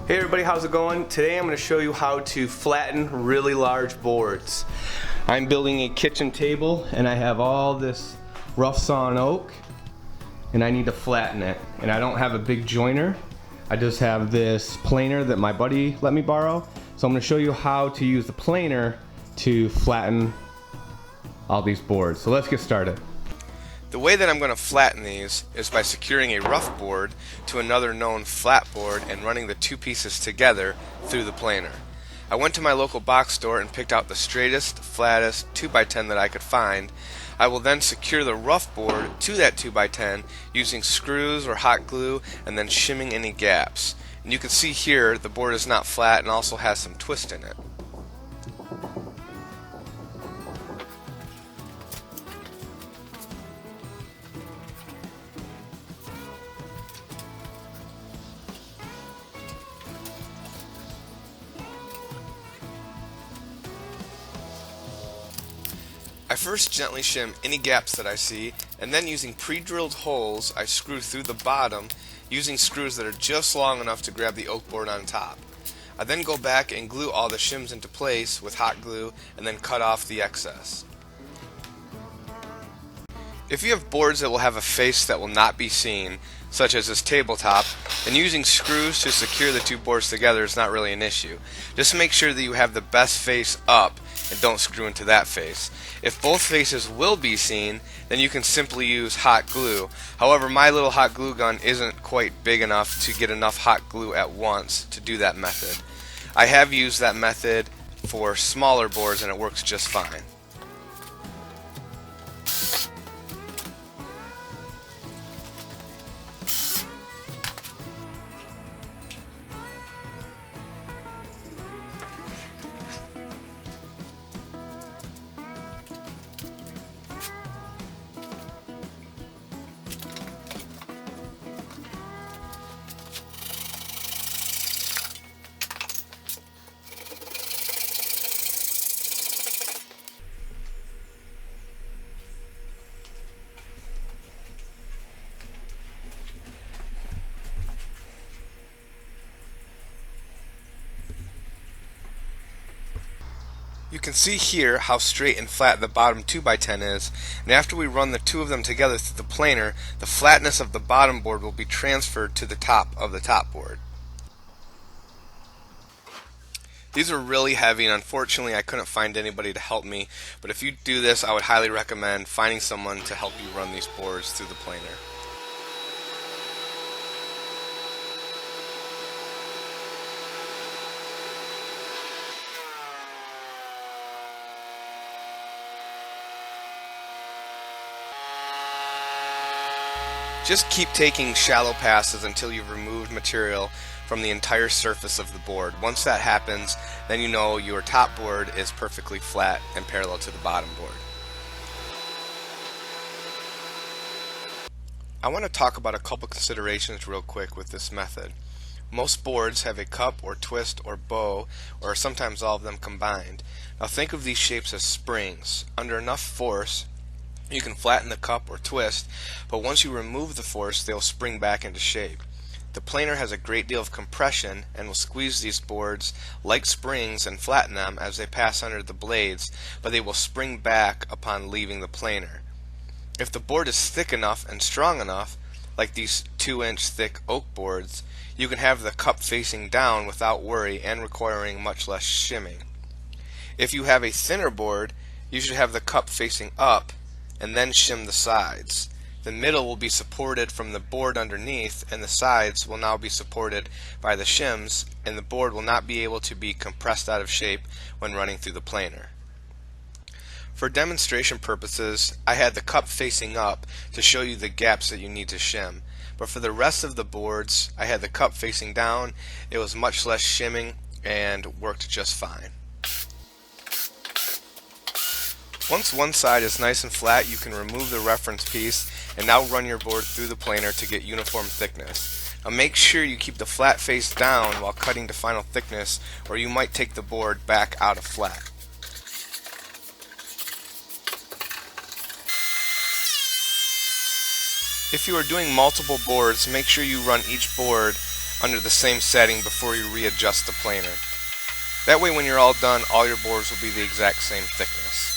Hey everybody, how's it going? Today I'm going to show you how to flatten really large boards. I'm building a kitchen table and I have all this rough sawn oak and I need to flatten it. And I don't have a big joiner. I just have this planer that my buddy let me borrow. So I'm going to show you how to use the planer to flatten all these boards. So let's get started. The way that I'm going to flatten these is by securing a rough board to another known flat board and running the two pieces together through the planer. I went to my local box store and picked out the straightest, flattest 2x10 that I could find. I will then secure the rough board to that 2x10 using screws or hot glue and then shimming any gaps. And you can see here the board is not flat and also has some twist in it. I first gently shim any gaps that I see, and then using pre-drilled holes I screw through the bottom using screws that are just long enough to grab the oak board on top. I then go back and glue all the shims into place with hot glue and then cut off the excess. If you have boards that will have a face that will not be seen, such as this tabletop, then using screws to secure the two boards together is not really an issue. Just make sure that you have the best face up and don't screw into that face. If both faces will be seen, then you can simply use hot glue. However, my little hot glue gun isn't quite big enough to get enough hot glue at once to do that method. I have used that method for smaller boards and it works just fine. You can see here how straight and flat the bottom 2x10 is, and after we run the two of them together through the planer, the flatness of the bottom board will be transferred to the top of the top board. These are really heavy and unfortunately I couldn't find anybody to help me, but if you do this I would highly recommend finding someone to help you run these boards through the planer. Just keep taking shallow passes until you've removed material from the entire surface of the board. Once that happens, then you know your top board is perfectly flat and parallel to the bottom board. I want to talk about a couple considerations real quick with this method. Most boards have a cup or twist or bow, or sometimes all of them combined. Now think of these shapes as springs. Under enough force, you can flatten the cup or twist, but once you remove the force, they'll spring back into shape. The planer has a great deal of compression and will squeeze these boards like springs and flatten them as they pass under the blades, but they will spring back upon leaving the planer. If the board is thick enough and strong enough, like these 2-inch thick oak boards, you can have the cup facing down without worry and requiring much less shimming. If you have a thinner board, you should have the cup facing up and then shim the sides. The middle will be supported from the board underneath and the sides will now be supported by the shims, and the board will not be able to be compressed out of shape when running through the planer. For demonstration purposes, I had the cup facing up to show you the gaps that you need to shim, but for the rest of the boards I had the cup facing down. It was much less shimming and worked just fine. Once one side is nice and flat, you can remove the reference piece and now run your board through the planer to get uniform thickness. Now make sure you keep the flat face down while cutting to final thickness, or you might take the board back out of flat. If you are doing multiple boards, make sure you run each board under the same setting before you readjust the planer. That way when you're all done, all your boards will be the exact same thickness.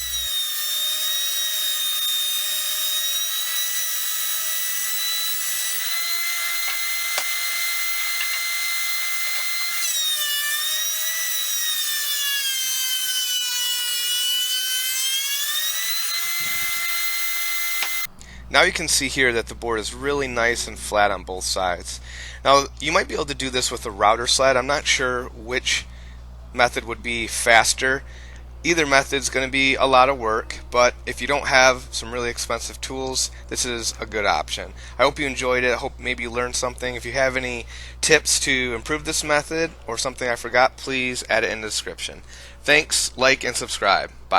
Now you can see here that the board is really nice and flat on both sides. Now you might be able to do this with a router sled. I'm not sure which method would be faster. Either method is going to be a lot of work, but if you don't have some really expensive tools, this is a good option. I hope you enjoyed it. I hope maybe you learned something. If you have any tips to improve this method or something I forgot, please add it in the description. Thanks, like, and subscribe. Bye.